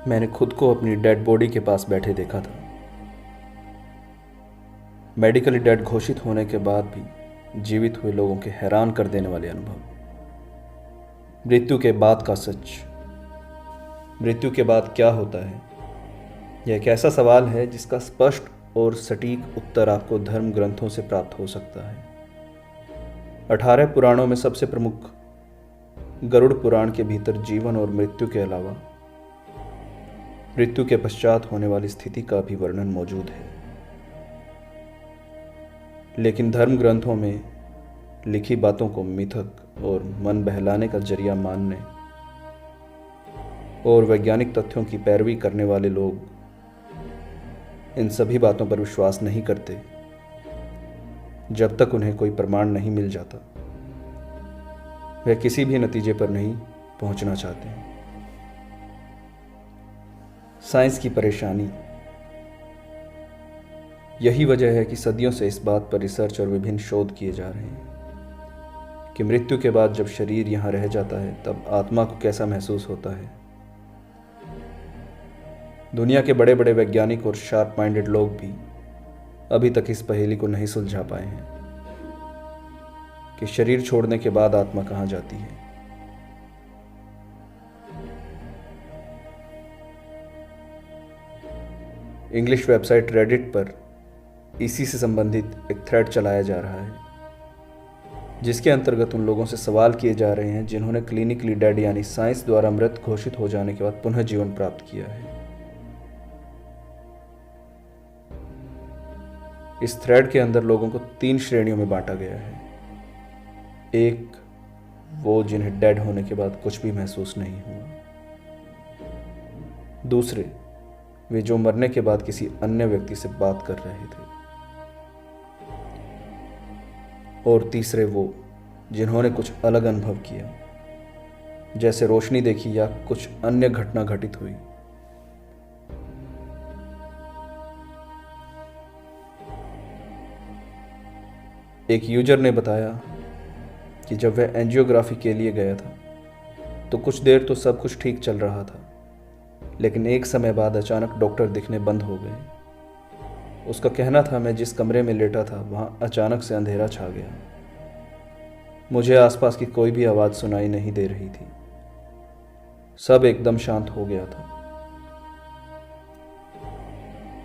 मैंने खुद को अपनी डेड बॉडी के पास बैठे देखा था। मेडिकली डेड घोषित होने के बाद भी जीवित हुए लोगों के हैरान कर देने वाले अनुभव। मृत्यु के बाद का सच। मृत्यु के बाद क्या होता है, यह एक ऐसा सवाल है जिसका स्पष्ट और सटीक उत्तर आपको धर्म ग्रंथों से प्राप्त हो सकता है। 18 पुराणों में सबसे प्रमुख गरुड़ पुराण के भीतर जीवन और मृत्यु के अलावा मृत्यु के पश्चात होने वाली स्थिति का भी वर्णन मौजूद है। लेकिन धर्म ग्रंथों में लिखी बातों को मिथक और मन बहलाने का जरिया मानने और वैज्ञानिक तथ्यों की पैरवी करने वाले लोग इन सभी बातों पर विश्वास नहीं करते जब तक उन्हें कोई प्रमाण नहीं मिल जाता। वे किसी भी नतीजे पर नहीं पहुंचना चाहते। साइंस की परेशानी। यही वजह है कि सदियों से इस बात पर रिसर्च और विभिन्न शोध किए जा रहे हैं कि मृत्यु के बाद जब शरीर यहाँ रह जाता है तब आत्मा को कैसा महसूस होता है। दुनिया के बड़े बड़े वैज्ञानिक और शार्प माइंडेड लोग भी अभी तक इस पहेली को नहीं सुलझा पाए हैं कि शरीर छोड़ने के बाद आत्मा कहाँ जाती है। इंग्लिश वेबसाइट रेडिट पर इसी से संबंधित एक थ्रेड चलाया जा रहा है जिसके अंतर्गत उन लोगों से सवाल किए जा रहे हैं जिन्होंने क्लिनिकली डेड यानी साइंस द्वारा मृत घोषित हो जाने के बाद पुनः जीवन प्राप्त किया है। इस थ्रेड के अंदर लोगों को 3 श्रेणियों में बांटा गया है। एक, वो जिन्हें डेड होने के बाद कुछ भी महसूस नहीं हुआ। दूसरे, वे जो मरने के बाद किसी अन्य व्यक्ति से बात कर रहे थे। और तीसरे, वो जिन्होंने कुछ अलग अनुभव किया, जैसे रोशनी देखी या कुछ अन्य घटना घटित हुई। एक यूजर ने बताया कि जब वह एंजियोग्राफी के लिए गया था तो कुछ देर तो सब कुछ ठीक चल रहा था, लेकिन एक समय बाद अचानक डॉक्टर दिखने बंद हो गए। उसका कहना था, मैं जिस कमरे में लेटा था वहां अचानक से अंधेरा छा गया। मुझे आसपास की कोई भी आवाज़ सुनाई नहीं दे रही थी। सब एकदम शांत हो गया था।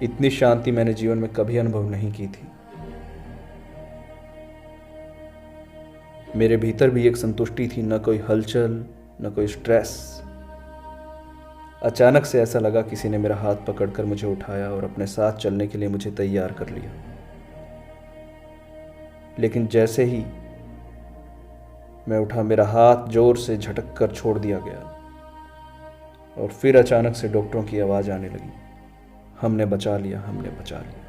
इतनी शांति मैंने जीवन में कभी अनुभव नहीं की थी। मेरे भीतर भी एक संतुष्टि थी, न कोई हलचल, न कोई स्ट्रेस। अचानक से ऐसा लगा किसी ने मेरा हाथ पकड़कर मुझे उठाया और अपने साथ चलने के लिए मुझे तैयार कर लिया। लेकिन जैसे ही मैं उठा, मेरा हाथ जोर से झटक कर छोड़ दिया गया और फिर अचानक से डॉक्टरों की आवाज आने लगी, हमने बचा लिया, हमने बचा लिया।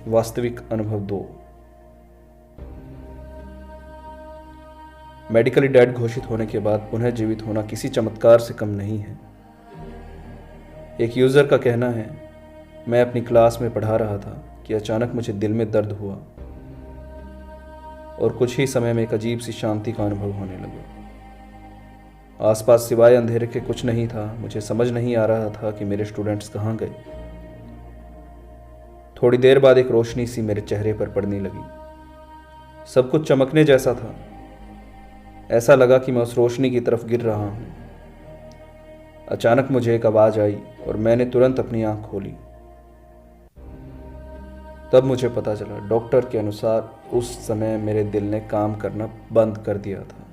वास्तविक अनुभव 2। मेडिकली डेड घोषित होने के बाद पुनः जीवित होना किसी चमत्कार से कम नहीं है। एक यूजर का कहना है, मैं अपनी क्लास में पढ़ा रहा था कि अचानक मुझे दिल में दर्द हुआ और कुछ ही समय में एक अजीब सी शांति का अनुभव होने लगा। आसपास सिवाय अंधेरे के कुछ नहीं था। मुझे समझ नहीं आ रहा था कि मेरे स्टूडेंट्स कहाँ गए। थोड़ी देर बाद एक रोशनी सी मेरे चेहरे पर पड़ने लगी। सब कुछ चमकने जैसा था। ऐसा लगा कि मैं उस रोशनी की तरफ गिर रहा हूं। अचानक मुझे एक आवाज आई और मैंने तुरंत अपनी आंख खोली। तब मुझे पता चला, डॉक्टर के अनुसार उस समय मेरे दिल ने काम करना बंद कर दिया था।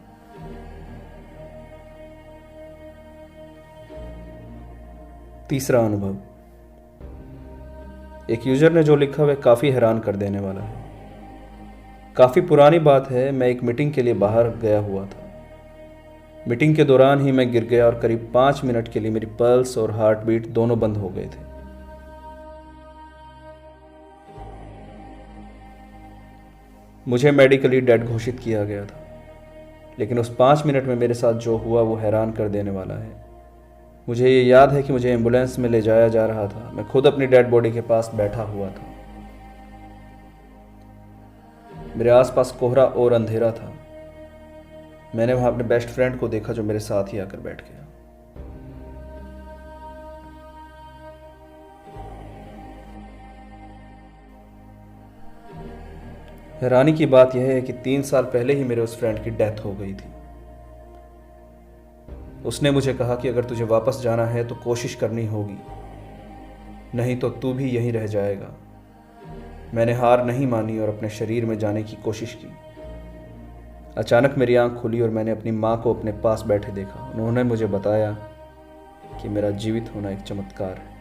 तीसरा अनुभव। एक यूजर ने जो लिखा वह काफी हैरान कर देने वाला है। काफ़ी पुरानी बात है। मैं एक मीटिंग के लिए बाहर गया हुआ था। मीटिंग के दौरान ही मैं गिर गया और करीब 5 मिनट के लिए मेरी पल्स और हार्ट बीट दोनों बंद हो गए थे। मुझे मेडिकली डेड घोषित किया गया था, लेकिन उस 5 मिनट में मेरे साथ जो हुआ वो हैरान कर देने वाला है। मुझे ये याद है कि मुझे एम्बुलेंस में ले जाया जा रहा था। मैं खुद अपनी डेड बॉडी के पास बैठा हुआ था। मेरे आसपास कोहरा और अंधेरा था। मैंने वहां अपने बेस्ट फ्रेंड को देखा जो मेरे साथ ही आकर बैठ गया। हैरानी की बात यह है कि 3 साल पहले ही मेरे उस फ्रेंड की डेथ हो गई थी। उसने मुझे कहा कि अगर तुझे वापस जाना है तो कोशिश करनी होगी, नहीं तो तू भी यहीं रह जाएगा। मैंने हार नहीं मानी और अपने शरीर में जाने की कोशिश की। अचानक मेरी आंख खुली और मैंने अपनी माँ को अपने पास बैठे देखा। उन्होंने मुझे बताया कि मेरा जीवित होना एक चमत्कार है।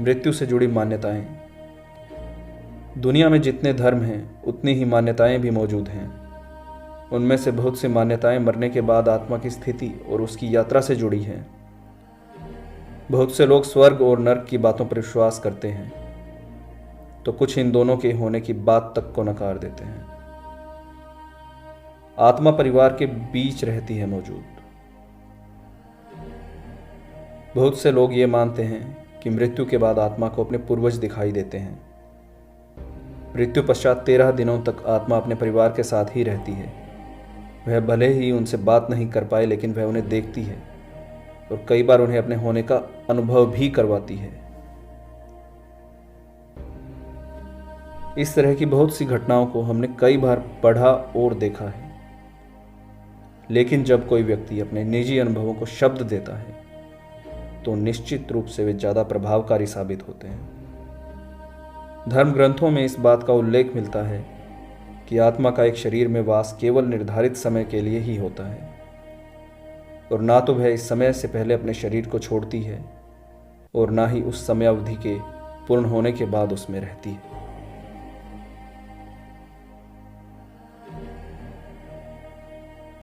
मृत्यु से जुड़ी मान्यताएं। दुनिया में जितने धर्म हैं उतनी ही मान्यताएं भी मौजूद हैं। उनमें से बहुत सी मान्यताएं मरने के बाद आत्मा की स्थिति और उसकी यात्रा से जुड़ी हैं। बहुत से लोग स्वर्ग और नर्क की बातों पर विश्वास करते हैं, तो कुछ इन दोनों के होने की बात तक को नकार देते हैं। आत्मा परिवार के बीच रहती है मौजूद। बहुत से लोग ये मानते हैं कि मृत्यु के बाद आत्मा को अपने पूर्वज दिखाई देते हैं। मृत्यु पश्चात 13 दिनों तक आत्मा अपने परिवार के साथ ही रहती है। वह भले ही उनसे बात नहीं कर पाए, लेकिन वह उन्हें देखती है और कई बार उन्हें अपने होने का अनुभव भी करवाती है। इस तरह की बहुत सी घटनाओं को हमने कई बार पढ़ा और देखा है, लेकिन जब कोई व्यक्ति अपने निजी अनुभवों को शब्द देता है तो निश्चित रूप से वे ज़्यादा प्रभावकारी साबित होते हैं। धर्म ग्रंथों में इस बात का उल्लेख मिलता है कि आत्मा का एक शरीर में वास केवल निर्धारित समय के लिए ही होता है और ना तो वह इस समय से पहले अपने शरीर को छोड़ती है और ना ही उस समय अवधि के पूर्ण होने के बाद उसमें रहती है।